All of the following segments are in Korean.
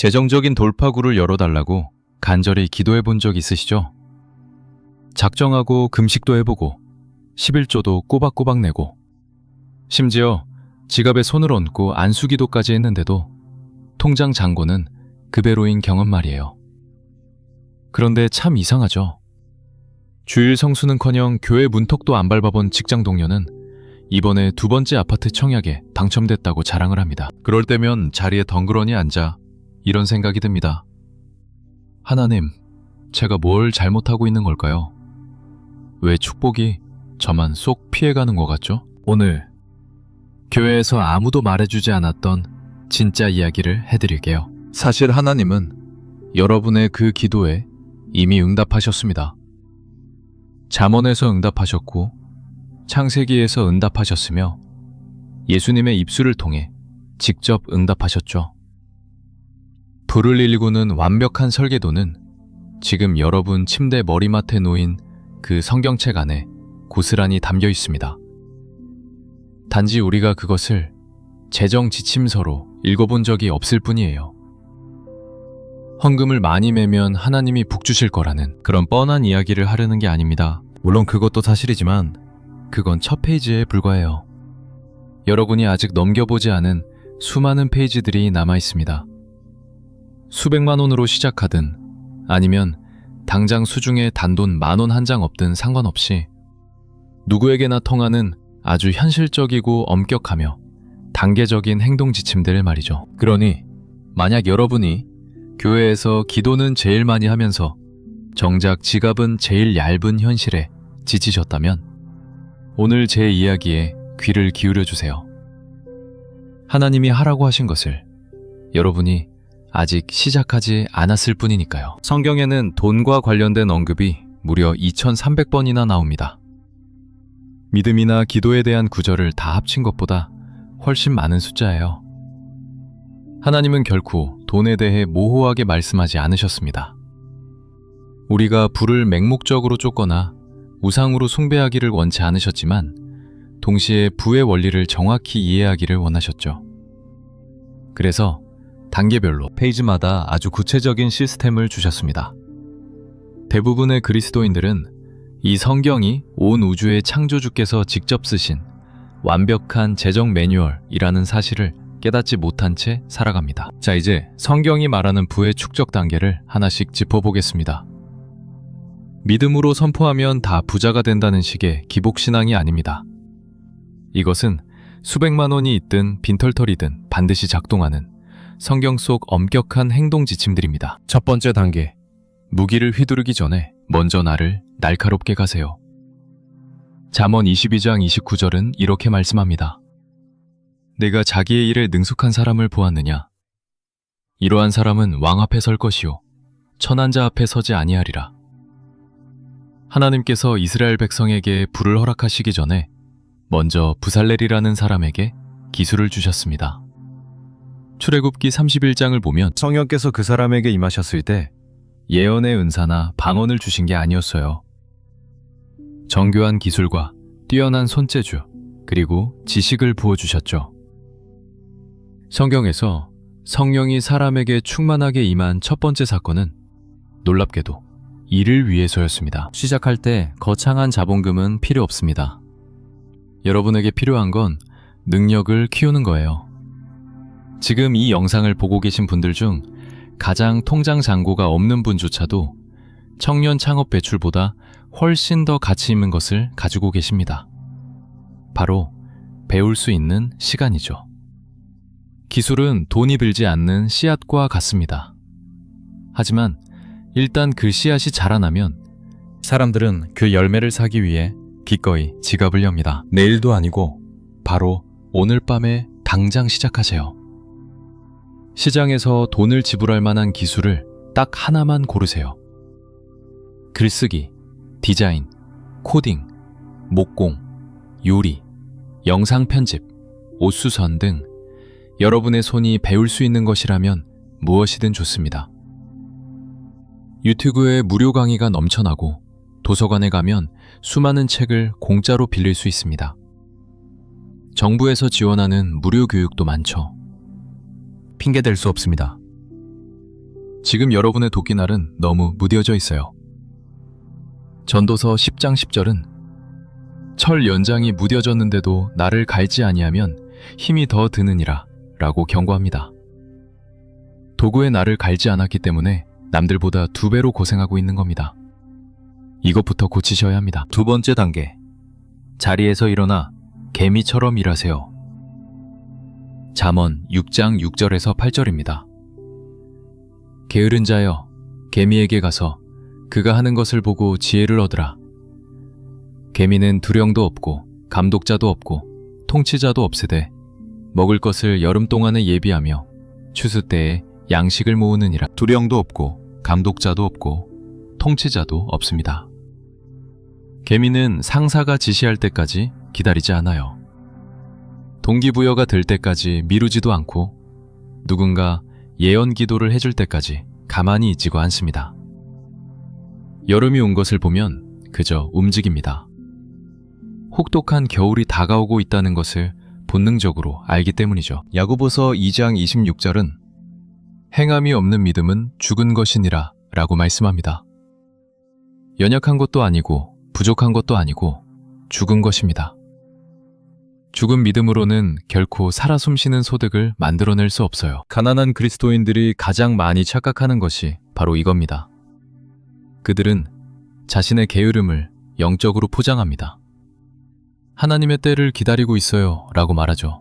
재정적인 돌파구를 열어달라고 간절히 기도해 본 적 있으시죠? 작정하고 금식도 해보고 11조도 꼬박꼬박 내고 심지어 지갑에 손을 얹고 안수기도까지 했는데도 통장 잔고는 그 배로인 경험 말이에요. 그런데 참 이상하죠. 주일 성수는커녕 교회 문턱도 안 밟아본 직장 동료는 이번에 2번째 아파트 청약에 당첨됐다고 자랑을 합니다. 그럴 때면 자리에 덩그러니 앉아 이런 생각이 듭니다. 하나님, 제가 뭘 잘못하고 있는 걸까요? 왜 축복이 저만 쏙 피해가는 것 같죠? 오늘 교회에서 아무도 말해주지 않았던 진짜 이야기를 해드릴게요. 사실 하나님은 여러분의 그 기도에 이미 응답하셨습니다. 잠언에서 응답하셨고 창세기에서 응답하셨으며 예수님의 입술을 통해 직접 응답하셨죠. 불을 일구는 완벽한 설계도는 지금 여러분 침대 머리맡에 놓인 그 성경책 안에 고스란히 담겨 있습니다. 단지 우리가 그것을 재정 지침서로 읽어본 적이 없을 뿐이에요. 헌금을 많이 매면 하나님이 복 주실 거라는 그런 뻔한 이야기를 하려는 게 아닙니다. 물론 그것도 사실이지만 그건 첫 페이지에 불과해요. 여러분이 아직 넘겨보지 않은 수많은 페이지들이 남아 있습니다. 수백만 원으로 시작하든 아니면 당장 수중에 단돈 10,000원 한 장 없든 상관없이 누구에게나 통하는 아주 현실적이고 엄격하며 단계적인 행동 지침들 말이죠. 그러니 만약 여러분이 교회에서 기도는 제일 많이 하면서 정작 지갑은 제일 얇은 현실에 지치셨다면 오늘 제 이야기에 귀를 기울여 주세요. 하나님이 하라고 하신 것을 여러분이 아직 시작하지 않았을 뿐이니까요. 성경에는 돈과 관련된 언급이 무려 2300번이나 나옵니다. 믿음이나 기도에 대한 구절을 다 합친 것보다 훨씬 많은 숫자예요. 하나님은 결코 돈에 대해 모호하게 말씀하지 않으셨습니다. 우리가 부를 맹목적으로 쫓거나 우상으로 숭배하기를 원치 않으셨지만 동시에 부의 원리를 정확히 이해하기를 원하셨죠. 그래서 단계별로 페이지마다 아주 구체적인 시스템을 주셨습니다. 대부분의 그리스도인들은 이 성경이 온 우주의 창조주께서 직접 쓰신 완벽한 재정 매뉴얼이라는 사실을 깨닫지 못한 채 살아갑니다. 자, 이제 성경이 말하는 부의 축적 단계를 하나씩 짚어보겠습니다. 믿음으로 선포하면 다 부자가 된다는 식의 기복신앙이 아닙니다. 이것은 수백만 원이 있든 빈털털이든 반드시 작동하는 성경 속 엄격한 행동 지침들입니다. 첫 번째 단계, 무기를 휘두르기 전에 먼저 나를 날카롭게 가세요. 잠언 22장 29절은 이렇게 말씀합니다. 내가 자기의 일에 능숙한 사람을 보았느냐? 이러한 사람은 왕 앞에 설 것이요 천한 자 앞에 서지 아니하리라. 하나님께서 이스라엘 백성에게 불을 허락하시기 전에 먼저 부살렐이라는 사람에게 기술을 주셨습니다. 출애굽기 31장을 보면 성령께서 그 사람에게 임하셨을 때 예언의 은사나 방언을 주신 게 아니었어요. 정교한 기술과 뛰어난 손재주, 그리고 지식을 부어주셨죠. 성경에서 성령이 사람에게 충만하게 임한 첫 번째 사건은 놀랍게도 일을 위해서였습니다. 시작할 때 거창한 자본금은 필요 없습니다. 여러분에게 필요한 건 능력을 키우는 거예요. 지금 이 영상을 보고 계신 분들 중 가장 통장 잔고가 없는 분조차도 청년 창업 배출보다 훨씬 더 가치 있는 것을 가지고 계십니다. 바로 배울 수 있는 시간이죠. 기술은 돈이 들지 않는 씨앗과 같습니다. 하지만 일단 그 씨앗이 자라나면 사람들은 그 열매를 사기 위해 기꺼이 지갑을 엽니다. 내일도 아니고 바로 오늘 밤에 당장 시작하세요. 시장에서 돈을 지불할 만한 기술을 딱 하나만 고르세요. 글쓰기, 디자인, 코딩, 목공, 요리, 영상 편집, 옷수선 등 여러분의 손이 배울 수 있는 것이라면 무엇이든 좋습니다. 유튜브에 무료 강의가 넘쳐나고 도서관에 가면 수많은 책을 공짜로 빌릴 수 있습니다. 정부에서 지원하는 무료 교육도 많죠. 핑계댈 수 없습니다. 지금 여러분의 도끼날은 너무 무뎌져 있어요. 전도서 10장 10절은 철 연장이 무뎌졌는데도 나를 갈지 아니하면 힘이 더 드느니라 라고 경고합니다. 도구의 날을 갈지 않았기 때문에 남들보다 2배로 고생하고 있는 겁니다. 이것부터 고치셔야 합니다. 두 번째 단계, 자리에서 일어나 개미처럼 일하세요. 잠언 6장 6절에서 8절입니다. 게으른 자여, 개미에게 가서 그가 하는 것을 보고 지혜를 얻으라. 개미는 두령도 없고 감독자도 없고 통치자도 없으되 먹을 것을 여름 동안에 예비하며 추수 때에 양식을 모으느니라. 두령도 없고 감독자도 없고 통치자도 없습니다. 개미는 상사가 지시할 때까지 기다리지 않아요. 동기부여가 될 때까지 미루지도 않고 누군가 예언 기도를 해줄 때까지 가만히 있지도 않습니다. 여름이 온 것을 보면 그저 움직입니다. 혹독한 겨울이 다가오고 있다는 것을 본능적으로 알기 때문이죠. 야고보서 2장 26절은 행함이 없는 믿음은 죽은 것이니라 라고 말씀합니다. 연약한 것도 아니고 부족한 것도 아니고 죽은 것입니다. 죽은 믿음으로는 결코 살아 숨쉬는 소득을 만들어낼 수 없어요. 가난한 그리스도인들이 가장 많이 착각하는 것이 바로 이겁니다. 그들은 자신의 게으름을 영적으로 포장합니다. 하나님의 때를 기다리고 있어요 라고 말하죠.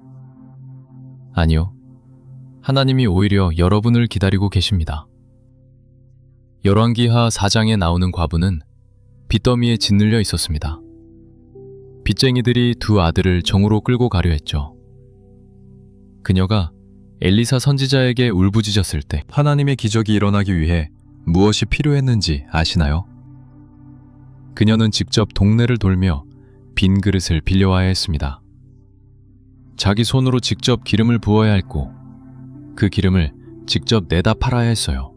아니요. 하나님이 오히려 여러분을 기다리고 계십니다. 열왕기하 4장에 나오는 과부는 빚더미에 짓눌려 있었습니다. 빚쟁이들이 두 아들을 정으로 끌고 가려 했죠. 그녀가 엘리사 선지자에게 울부짖었을 때 하나님의 기적이 일어나기 위해 무엇이 필요했는지 아시나요? 그녀는 직접 동네를 돌며 빈 그릇을 빌려와야 했습니다. 자기 손으로 직접 기름을 부어야 했고 그 기름을 직접 내다 팔아야 했어요.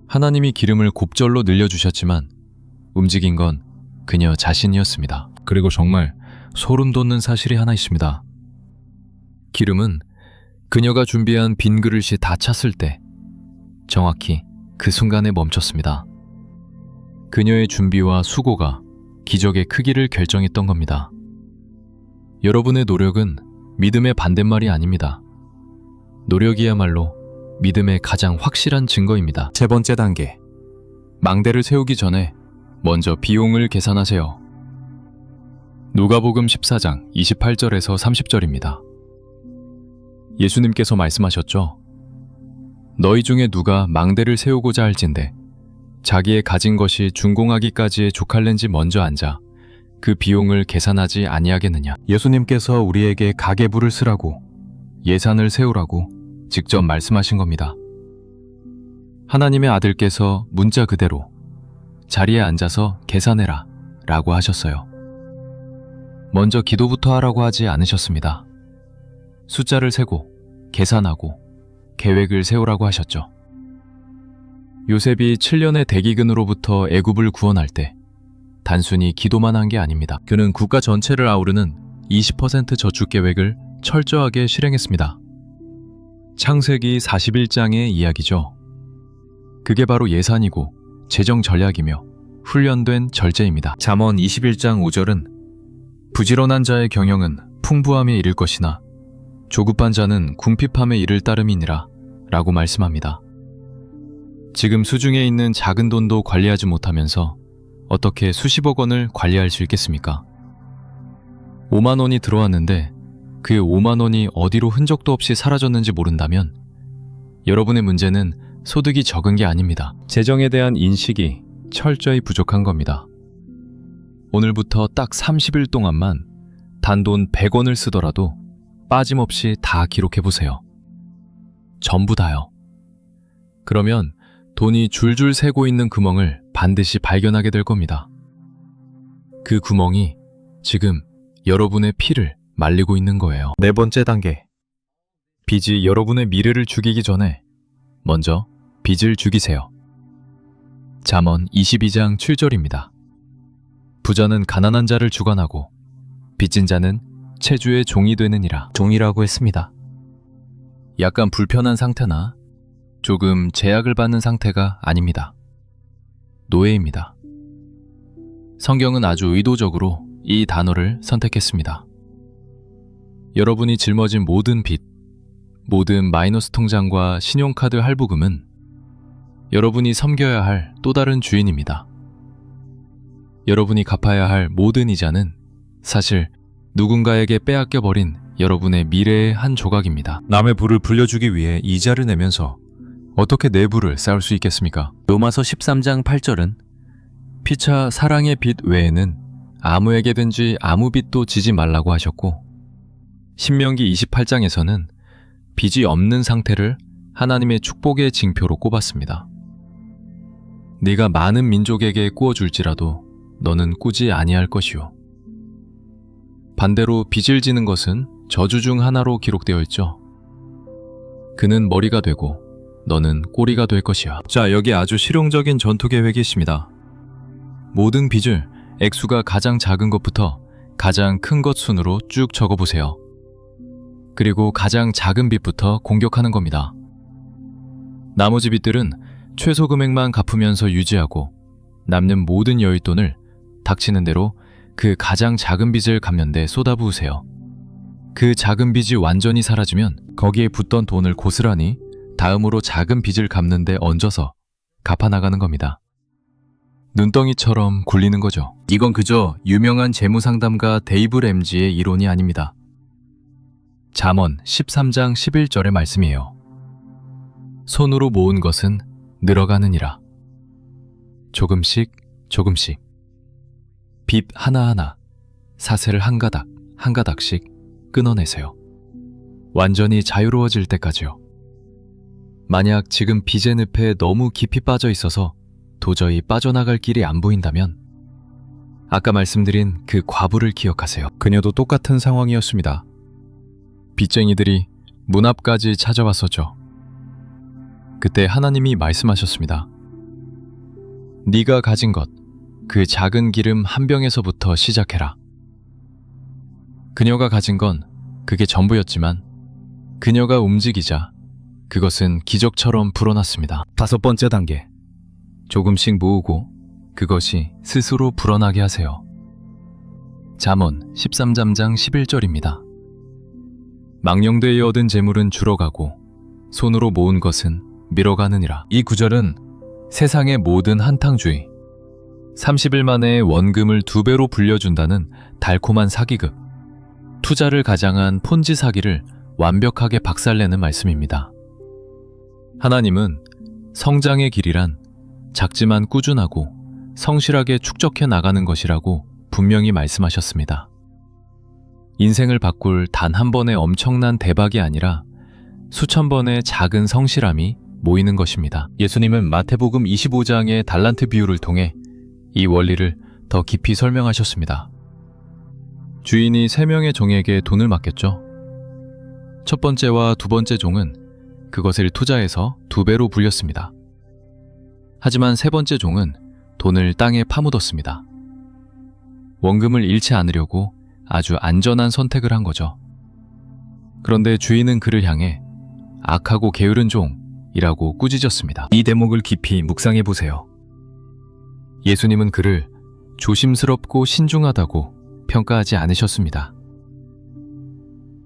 하나님이 기름을 곱절로 늘려주셨지만 움직인 건 그녀 자신이었습니다. 그리고 정말 소름 돋는 사실이 하나 있습니다. 기름은 그녀가 준비한 빈 그릇이 다 찼을 때 정확히 그 순간에 멈췄습니다. 그녀의 준비와 수고가 기적의 크기를 결정했던 겁니다. 여러분의 노력은 믿음의 반대말이 아닙니다. 노력이야말로 믿음의 가장 확실한 증거입니다. 세 번째 단계, 망대를 세우기 전에 먼저 비용을 계산하세요. 누가복음 14장 28절에서 30절입니다. 예수님께서 말씀하셨죠. 너희 중에 누가 망대를 세우고자 할진대 자기의 가진 것이 준공하기까지의 족할는지 먼저 앉아 그 비용을 계산하지 아니하겠느냐. 예수님께서 우리에게 가계부를 쓰라고, 예산을 세우라고 직접 말씀하신 겁니다. 하나님의 아들께서 문자 그대로 자리에 앉아서 계산해라 라고 하셨어요. 먼저 기도부터 하라고 하지 않으셨습니다. 숫자를 세고 계산하고 계획을 세우라고 하셨죠. 요셉이 7년의 대기근으로부터 애굽을 구원할 때 단순히 기도만 한 게 아닙니다. 그는 국가 전체를 아우르는 20% 저축 계획을 철저하게 실행했습니다. 창세기 41장의 이야기죠. 그게 바로 예산이고 재정 전략이며 훈련된 절제입니다. 잠언 21장 5절은 부지런한 자의 경영은 풍부함에 이를 것이나 조급한 자는 궁핍함에 이를 따름이니라 라고 말씀합니다. 지금 수중에 있는 작은 돈도 관리하지 못하면서 어떻게 수십억 원을 관리할 수 있겠습니까? 5만 원이 들어왔는데 그 5만 원이 어디로 흔적도 없이 사라졌는지 모른다면 여러분의 문제는 소득이 적은 게 아닙니다. 재정에 대한 인식이 철저히 부족한 겁니다. 오늘부터 딱 30일 동안만 단돈 100원을 쓰더라도 빠짐없이 다 기록해보세요. 전부 다요. 그러면 돈이 줄줄 새고 있는 구멍을 반드시 발견하게 될 겁니다. 그 구멍이 지금 여러분의 피를 말리고 있는 거예요. 네 번째 단계. 빚이 여러분의 미래를 죽이기 전에 먼저 빚을 죽이세요. 잠언 22장 7절입니다. 부자는 가난한 자를 주관하고 빚진 자는 체주의 종이 되느니라. 종이라고 했습니다. 약간 불편한 상태나 조금 제약을 받는 상태가 아닙니다. 노예입니다. 성경은 아주 의도적으로 이 단어를 선택했습니다. 여러분이 짊어진 모든 빚, 모든 마이너스 통장과 신용카드 할부금은 여러분이 섬겨야 할 또 다른 주인입니다. 여러분이 갚아야 할 모든 이자는 사실 누군가에게 빼앗겨버린 여러분의 미래의 한 조각입니다. 남의 부를 불려주기 위해 이자를 내면서 어떻게 내 부를 쌓을 수 있겠습니까? 로마서 13장 8절은 피차 사랑의 빚 외에는 아무에게든지 아무 빚도 지지 말라고 하셨고, 신명기 28장에서는 빚이 없는 상태를 하나님의 축복의 징표로 꼽았습니다. 네가 많은 민족에게 꾸어줄지라도 너는 꾸지 아니할 것이요. 반대로 빚을 지는 것은 저주 중 하나로 기록되어 있죠. 그는 머리가 되고 너는 꼬리가 될 것이야. 자, 여기 아주 실용적인 전투 계획이 있습니다. 모든 빚을 액수가 가장 작은 것부터 가장 큰 것 순으로 쭉 적어보세요. 그리고 가장 작은 빚부터 공격하는 겁니다. 나머지 빚들은 최소 금액만 갚으면서 유지하고 남는 모든 여윳돈을 닥치는 대로 그 가장 작은 빚을 갚는 데 쏟아부으세요. 그 작은 빚이 완전히 사라지면 거기에 붙던 돈을 고스란히 다음으로 작은 빚을 갚는 데 얹어서 갚아나가는 겁니다. 눈덩이처럼 굴리는 거죠. 이건 그저 유명한 재무상담가 데이브 램지의 이론이 아닙니다. 잠언 13장 11절의 말씀이에요. 손으로 모은 것은 늘어가느니라. 조금씩 조금씩 빚 하나하나 사세를 한 가닥 한 가닥씩 끊어내세요. 완전히 자유로워질 때까지요. 만약 지금 빚의 늪에 너무 깊이 빠져 있어서 도저히 빠져나갈 길이 안 보인다면 아까 말씀드린 그 과부를 기억하세요. 그녀도 똑같은 상황이었습니다. 빚쟁이들이 문 앞까지 찾아왔었죠. 그때 하나님이 말씀하셨습니다. 네가 가진 것, 그 작은 기름 한 병에서부터 시작해라. 그녀가 가진 건 그게 전부였지만 그녀가 움직이자 그것은 기적처럼 불어났습니다. 5번째 단계. 조금씩 모으고 그것이 스스로 불어나게 하세요. 잠언 13장 11절입니다. 망령되이 얻은 재물은 줄어가고 손으로 모은 것은 밀어가느니라. 이 구절은 세상의 모든 한탕주의, 30일 만에 원금을 2배로 불려준다는 달콤한 사기극, 투자를 가장한 폰지 사기를 완벽하게 박살내는 말씀입니다. 하나님은 성장의 길이란 작지만 꾸준하고 성실하게 축적해 나가는 것이라고 분명히 말씀하셨습니다. 인생을 바꿀 단 한 번의 엄청난 대박이 아니라 수천 번의 작은 성실함이 모이는 것입니다. 예수님은 마태복음 25장의 달란트 비유를 통해 이 원리를 더 깊이 설명하셨습니다. 주인이 3명의 종에게 돈을 맡겼죠. 첫 번째와 두 번째 종은 그것을 투자해서 2배로 불렸습니다. 하지만 세 번째 종은 돈을 땅에 파묻었습니다. 원금을 잃지 않으려고 아주 안전한 선택을 한 거죠. 그런데 주인은 그를 향해 악하고 게으른 종이라고 꾸짖었습니다. 이 대목을 깊이 묵상해 보세요. 예수님은 그를 조심스럽고 신중하다고 평가하지 않으셨습니다.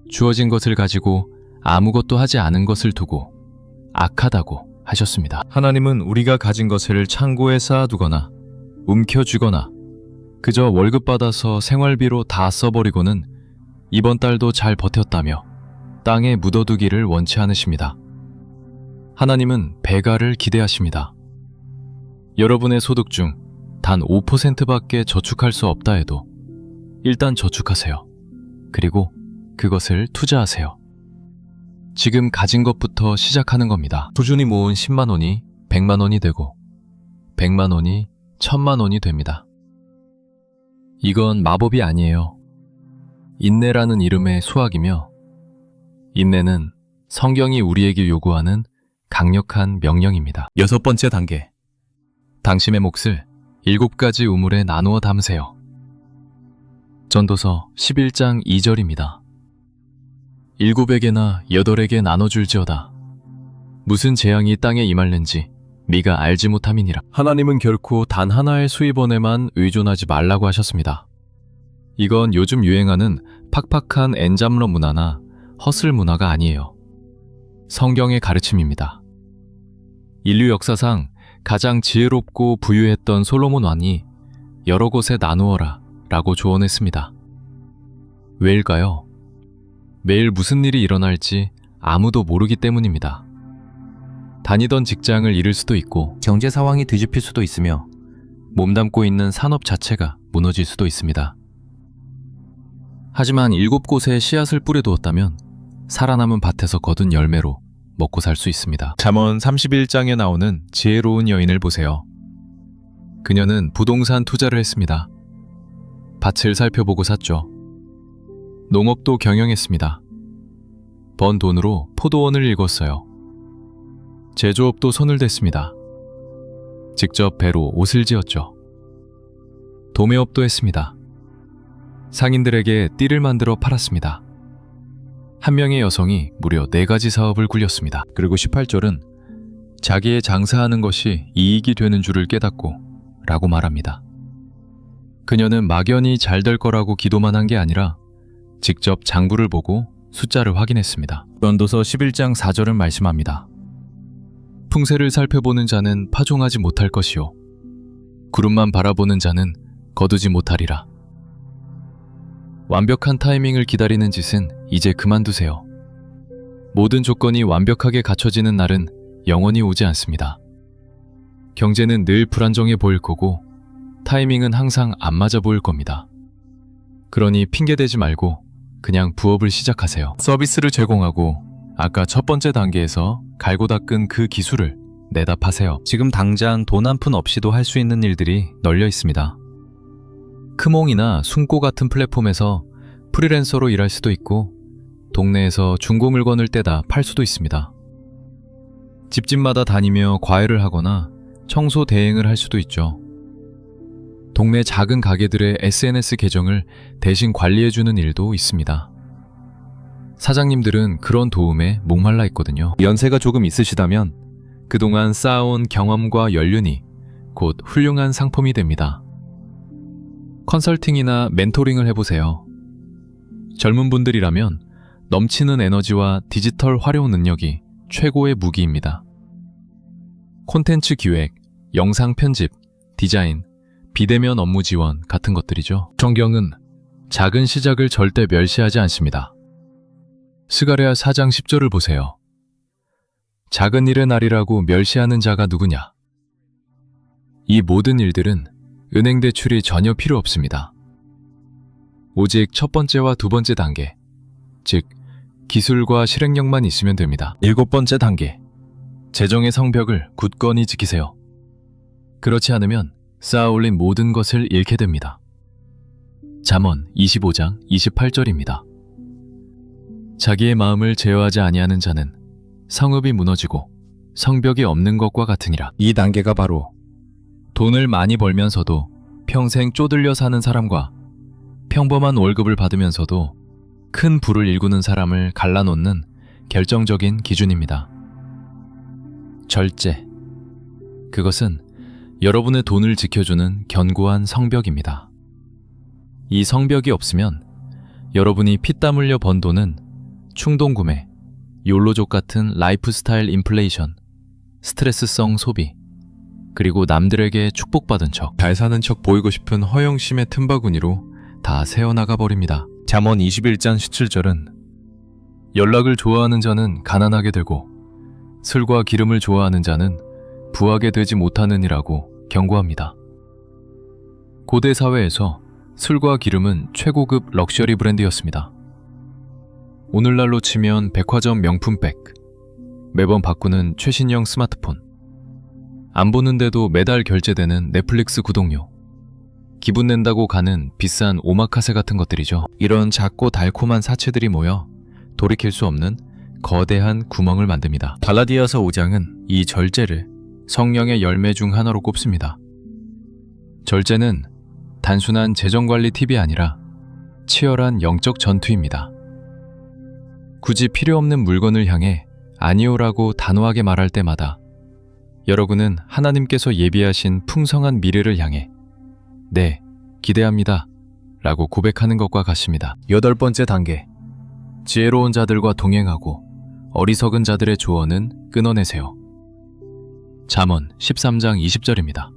주어진 것을 가지고 아무것도 하지 않은 것을 두고 악하다고 하셨습니다. 하나님은 우리가 가진 것을 창고에 쌓아두거나 움켜쥐거나 그저 월급 받아서 생활비로 다 써버리고는 이번 달도 잘 버텼다며 땅에 묻어두기를 원치 않으십니다. 하나님은 배가를 기대하십니다. 여러분의 소득 중 단 5%밖에 저축할 수 없다 해도 일단 저축하세요. 그리고 그것을 투자하세요. 지금 가진 것부터 시작하는 겁니다. 꾸준히 모은 10만 원이 100만 원이 되고 100만 원이 1000만 원이 됩니다. 이건 마법이 아니에요. 인내라는 이름의 수학이며 인내는 성경이 우리에게 요구하는 강력한 명령입니다. 6번째 단계. 당신의 몫을 7가지 우물에 나누어 담으세요. 전도서 11장 2절입니다. 7에게나 8에게 나눠줄지어다. 무슨 재앙이 땅에 임할는지 네가 알지 못함이니라. 하나님은 결코 단 하나의 수입원에만 의존하지 말라고 하셨습니다. 이건 요즘 유행하는 팍팍한 엔잡러 문화나 허슬 문화가 아니에요. 성경의 가르침입니다. 인류 역사상 가장 지혜롭고 부유했던 솔로몬 왕이 여러 곳에 나누어라 라고 조언했습니다. 왜일까요? 매일 무슨 일이 일어날지 아무도 모르기 때문입니다. 다니던 직장을 잃을 수도 있고 경제 상황이 뒤집힐 수도 있으며 몸담고 있는 산업 자체가 무너질 수도 있습니다. 하지만 7곳에 씨앗을 뿌려두었다면 살아남은 밭에서 거둔 열매로 먹고 살 수 있습니다. 잠언 31장에 나오는 지혜로운 여인을 보세요. 그녀는 부동산 투자를 했습니다. 밭을 살펴보고 샀죠. 농업도 경영했습니다. 번 돈으로 포도원을 읽었어요. 제조업도 손을 댔습니다. 직접 배로 옷을 지었죠. 도매업도 했습니다. 상인들에게 띠를 만들어 팔았습니다. 한 명의 여성이 무려 4가지 사업을 굴렸습니다. 그리고 18절은 자기의 장사하는 것이 이익이 되는 줄을 깨닫고 라고 말합니다. 그녀는 막연히 잘 될 거라고 기도만 한 게 아니라 직접 장부를 보고 숫자를 확인했습니다. 전도서 11장 4절은 말씀합니다. 풍세를 살펴보는 자는 파종하지 못할 것이요 구름만 바라보는 자는 거두지 못하리라. 완벽한 타이밍을 기다리는 짓은 이제 그만두세요. 모든 조건이 완벽하게 갖춰지는 날은 영원히 오지 않습니다. 경제는 늘 불안정해 보일 거고 타이밍은 항상 안 맞아 보일 겁니다. 그러니 핑계대지 말고 그냥 부업을 시작하세요. 서비스를 제공하고 아까 첫 번째 단계에서 갈고 닦은 그 기술을 내다 파세요. 지금 당장 돈 한 푼 없이도 할 수 있는 일들이 널려 있습니다. 크몽이나 숨고 같은 플랫폼에서 프리랜서로 일할 수도 있고 동네에서 중고 물건을 떼다 팔 수도 있습니다. 집집마다 다니며 과외를 하거나 청소 대행을 할 수도 있죠. 동네 작은 가게들의 SNS 계정을 대신 관리해주는 일도 있습니다. 사장님들은 그런 도움에 목말라 있거든요. 연세가 조금 있으시다면 그동안 쌓아온 경험과 연륜이 곧 훌륭한 상품이 됩니다. 컨설팅이나 멘토링을 해보세요. 젊은 분들이라면 넘치는 에너지와 디지털 활용 능력이 최고의 무기입니다. 콘텐츠 기획, 영상 편집, 디자인, 비대면 업무 지원 같은 것들이죠. 성경은 작은 시작을 절대 멸시하지 않습니다. 스가랴 4장 10절을 보세요. 작은 일의 날이라고 멸시하는 자가 누구냐? 이 모든 일들은 은행 대출이 전혀 필요 없습니다. 오직 첫 번째와 두 번째 단계, 즉 기술과 실행력만 있으면 됩니다. 7번째 단계, 재정의 성벽을 굳건히 지키세요. 그렇지 않으면 쌓아 올린 모든 것을 잃게 됩니다. 잠언 25장 28절입니다. 자기의 마음을 제어하지 아니하는 자는 성읍이 무너지고 성벽이 없는 것과 같으니라. 이 단계가 바로 돈을 많이 벌면서도 평생 쪼들려 사는 사람과 평범한 월급을 받으면서도 큰 부를 일구는 사람을 갈라놓는 결정적인 기준입니다. 절제. 그것은 여러분의 돈을 지켜주는 견고한 성벽입니다. 이 성벽이 없으면 여러분이 피땀 흘려 번 돈은 충동구매, 욜로족 같은 라이프스타일 인플레이션, 스트레스성 소비, 그리고 남들에게 축복받은 척, 잘 사는 척 보이고 싶은 허영심의 틈바구니로 다 새어나가 버립니다. 잠언 21장 17절은 연락을 좋아하는 자는 가난하게 되고 술과 기름을 좋아하는 자는 부하게 되지 못하느니라고 경고합니다. 고대 사회에서 술과 기름은 최고급 럭셔리 브랜드였습니다. 오늘날로 치면 백화점 명품백, 매번 바꾸는 최신형 스마트폰, 안 보는데도 매달 결제되는 넷플릭스 구독료, 기분 낸다고 가는 비싼 오마카세 같은 것들이죠. 이런 작고 달콤한 사치들이 모여 돌이킬 수 없는 거대한 구멍을 만듭니다. 갈라디아서 5장은 이 절제를 성령의 열매 중 하나로 꼽습니다. 절제는 단순한 재정관리 팁이 아니라 치열한 영적 전투입니다. 굳이 필요 없는 물건을 향해 아니오라고 단호하게 말할 때마다 여러분은 하나님께서 예비하신 풍성한 미래를 향해 네, 기대합니다 라고 고백하는 것과 같습니다. 8번째 단계, 지혜로운 자들과 동행하고 어리석은 자들의 조언은 끊어내세요. 잠언 13장 20절입니다.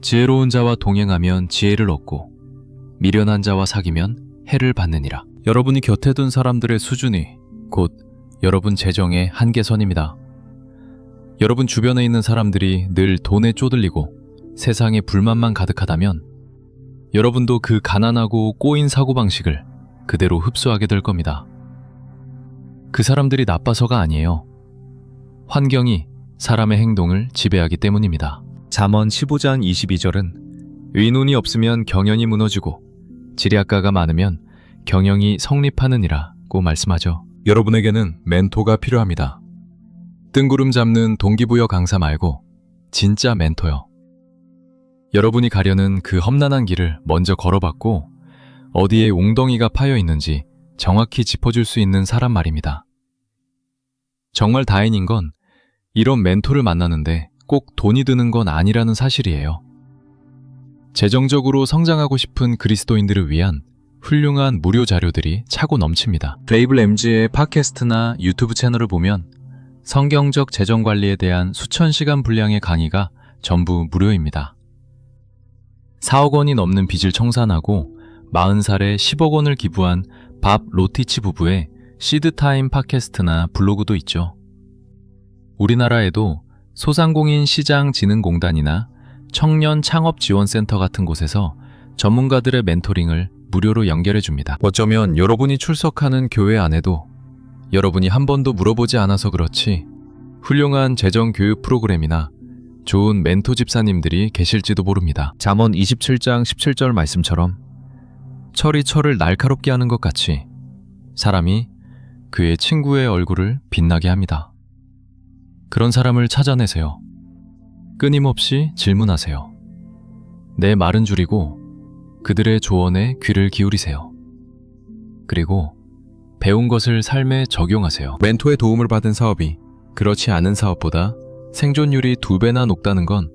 지혜로운 자와 동행하면 지혜를 얻고 미련한 자와 사귀면 해를 받느니라. 여러분이 곁에 둔 사람들의 수준이 곧 여러분 재정의 한계선입니다. 여러분 주변에 있는 사람들이 늘 돈에 쪼들리고 세상에 불만만 가득하다면 여러분도 그 가난하고 꼬인 사고방식을 그대로 흡수하게 될 겁니다. 그 사람들이 나빠서가 아니에요. 환경이 사람의 행동을 지배하기 때문입니다. 잠언 15장 22절은 의논이 없으면 경연이 무너지고 지략가가 많으면 경영이 성립하느니라고 말씀하죠. 여러분에게는 멘토가 필요합니다. 뜬구름 잡는 동기부여 강사 말고 진짜 멘토요. 여러분이 가려는 그 험난한 길을 먼저 걸어봤고 어디에 웅덩이가 파여 있는지 정확히 짚어줄 수 있는 사람 말입니다. 정말 다행인 건 이런 멘토를 만나는데 꼭 돈이 드는 건 아니라는 사실이에요. 재정적으로 성장하고 싶은 그리스도인들을 위한 훌륭한 무료 자료들이 차고 넘칩니다. 베이블 MG의 팟캐스트나 유튜브 채널을 보면 성경적 재정 관리에 대한 수천 시간 분량의 강의가 전부 무료입니다. 4억 원이 넘는 빚을 청산하고 40살에 10억 원을 기부한 밥 로티치 부부의 시드타임 팟캐스트나 블로그도 있죠. 우리나라에도 소상공인 시장진흥공단이나 청년 창업지원센터 같은 곳에서 전문가들의 멘토링을 무료로 연결해 줍니다. 어쩌면 여러분이 출석하는 교회 안에도 여러분이 한 번도 물어보지 않아서 그렇지 훌륭한 재정 교육 프로그램이나 좋은 멘토 집사님들이 계실지도 모릅니다. 잠언 27장 17절 말씀처럼 철이 철을 날카롭게 하는 것 같이 사람이 그의 친구의 얼굴을 빛나게 합니다. 그런 사람을 찾아내세요. 끊임없이 질문하세요. 내 말은 줄이고 그들의 조언에 귀를 기울이세요. 그리고 배운 것을 삶에 적용하세요. 멘토의 도움을 받은 사업이 그렇지 않은 사업보다 생존율이 2배나 높다는 건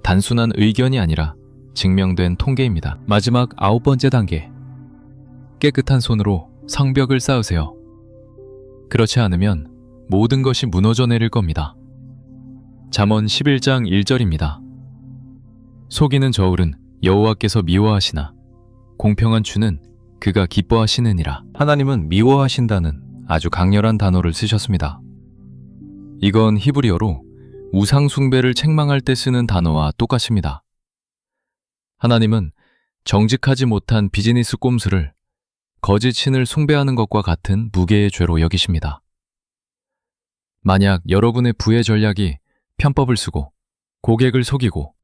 단순한 의견이 아니라 증명된 통계입니다. 마지막 9번째 단계, 깨끗한 손으로 성벽을 쌓으세요. 그렇지 않으면 모든 것이 무너져 내릴 겁니다. 잠언 11장 1절입니다. 속이는 저울은 여호와께서 미워하시나 공평한 주는 그가 기뻐하시느니라. 하나님은 미워하신다는 아주 강렬한 단어를 쓰셨습니다. 이건 히브리어로 우상 숭배를 책망할 때 쓰는 단어와 똑같습니다. 하나님은 정직하지 못한 비즈니스 꼼수를 거짓 신을 숭배하는 것과 같은 무게의 죄로 여기십니다. 만약 여러분의 부의 전략이 편법을 쓰고 고객을 속이고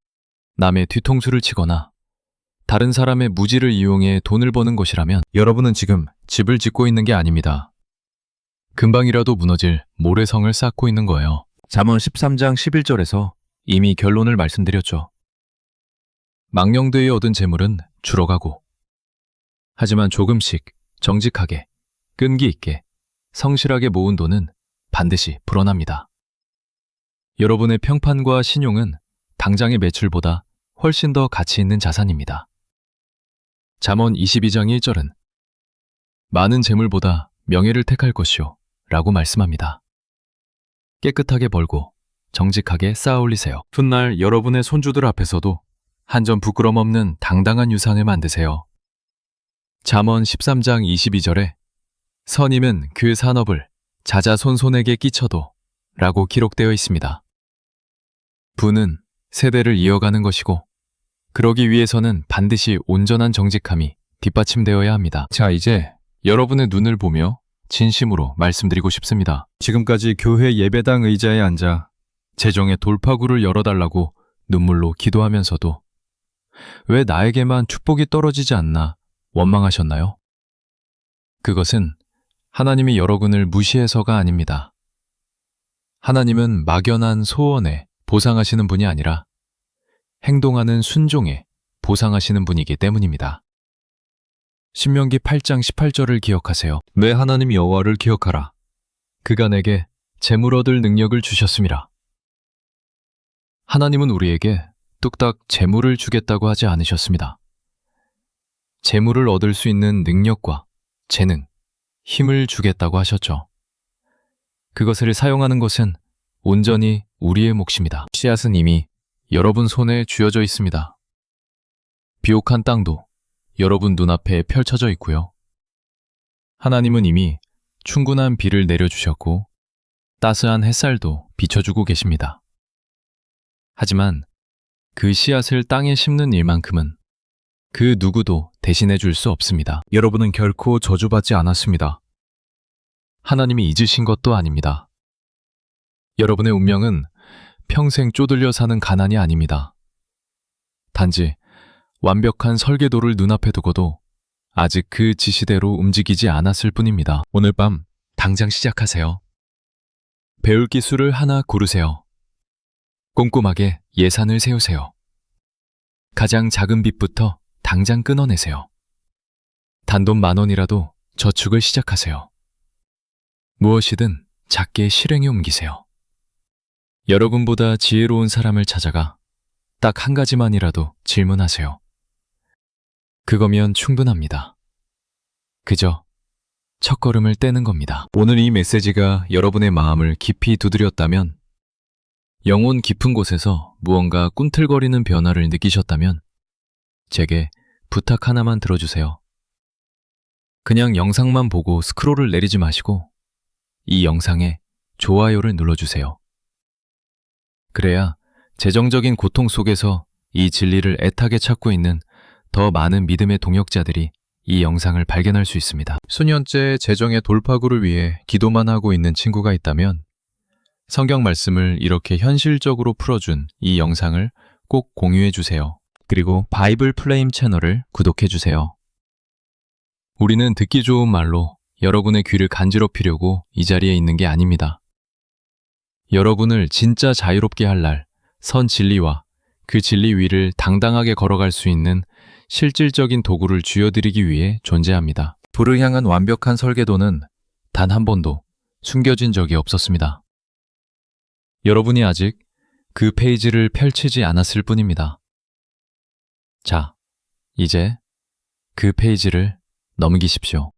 남의 뒤통수를 치거나 다른 사람의 무지를 이용해 돈을 버는 것이라면 여러분은 지금 집을 짓고 있는 게 아닙니다. 금방이라도 무너질 모래성을 쌓고 있는 거예요. 잠언 13장 11절에서 이미 결론을 말씀드렸죠. 망령되이 얻은 재물은 줄어가고 하지만 조금씩 정직하게 끈기 있게 성실하게 모은 돈은 반드시 불어납니다. 여러분의 평판과 신용은 당장의 매출보다 훨씬 더 가치 있는 자산입니다. 잠언 22장 1절은 많은 재물보다 명예를 택할 것이요 라고 말씀합니다. 깨끗하게 벌고 정직하게 쌓아 올리세요. 훗날 여러분의 손주들 앞에서도 한 점 부끄럼 없는 당당한 유산을 만드세요. 잠언 13장 22절에 선임은 그 산업을 자자손손에게 끼쳐도 라고 기록되어 있습니다. 부는 세대를 이어가는 것이고 그러기 위해서는 반드시 온전한 정직함이 뒷받침되어야 합니다. 자, 이제 여러분의 눈을 보며 진심으로 말씀드리고 싶습니다. 지금까지 교회 예배당 의자에 앉아 재정의 돌파구를 열어달라고 눈물로 기도하면서도 왜 나에게만 축복이 떨어지지 않나 원망하셨나요? 그것은 하나님이 여러분을 무시해서가 아닙니다. 하나님은 막연한 소원에 보상하시는 분이 아니라 행동하는 순종에 보상하시는 분이기 때문입니다. 신명기 8장 18절을 기억하세요. 내 하나님 여호와를 기억하라. 그가 내게 재물 얻을 능력을 주셨습니다. 하나님은 우리에게 뚝딱 재물을 주겠다고 하지 않으셨습니다. 재물을 얻을 수 있는 능력과 재능, 힘을 주겠다고 하셨죠. 그것을 사용하는 것은 온전히 우리의 몫입니다. 씨앗은 이미 여러분 손에 쥐어져 있습니다. 비옥한 땅도 여러분 눈앞에 펼쳐져 있고요. 하나님은 이미 충분한 비를 내려주셨고 따스한 햇살도 비춰주고 계십니다. 하지만 그 씨앗을 땅에 심는 일만큼은 그 누구도 대신해 줄 수 없습니다. 여러분은 결코 저주받지 않았습니다. 하나님이 잊으신 것도 아닙니다. 여러분의 운명은 평생 쪼들려 사는 가난이 아닙니다. 단지 완벽한 설계도를 눈앞에 두고도 아직 그 지시대로 움직이지 않았을 뿐입니다. 오늘 밤 당장 시작하세요. 배울 기술을 하나 고르세요. 꼼꼼하게 예산을 세우세요. 가장 작은 빚부터 당장 끊어내세요. 단돈 10,000원이라도 저축을 시작하세요. 무엇이든 작게 실행에 옮기세요. 여러분보다 지혜로운 사람을 찾아가 딱 한 가지만이라도 질문하세요. 그거면 충분합니다. 그저 첫걸음을 떼는 겁니다. 오늘 이 메시지가 여러분의 마음을 깊이 두드렸다면, 영혼 깊은 곳에서 무언가 꿈틀거리는 변화를 느끼셨다면 제게 부탁 하나만 들어주세요. 그냥 영상만 보고 스크롤을 내리지 마시고 이 영상에 좋아요를 눌러주세요. 그래야 재정적인 고통 속에서 이 진리를 애타게 찾고 있는 더 많은 믿음의 동역자들이 이 영상을 발견할 수 있습니다. 수년째 재정의 돌파구를 위해 기도만 하고 있는 친구가 있다면 성경 말씀을 이렇게 현실적으로 풀어준 이 영상을 꼭 공유해 주세요. 그리고 바이블 플레임 채널을 구독해 주세요. 우리는 듣기 좋은 말로 여러분의 귀를 간지럽히려고 이 자리에 있는 게 아닙니다. 여러분을 진짜 자유롭게 할 날, 선 진리와 그 진리 위를 당당하게 걸어갈 수 있는 실질적인 도구를 쥐어드리기 위해 존재합니다. 불을 향한 완벽한 설계도는 단 한 번도 숨겨진 적이 없었습니다. 여러분이 아직 그 페이지를 펼치지 않았을 뿐입니다. 자, 이제 그 페이지를 넘기십시오.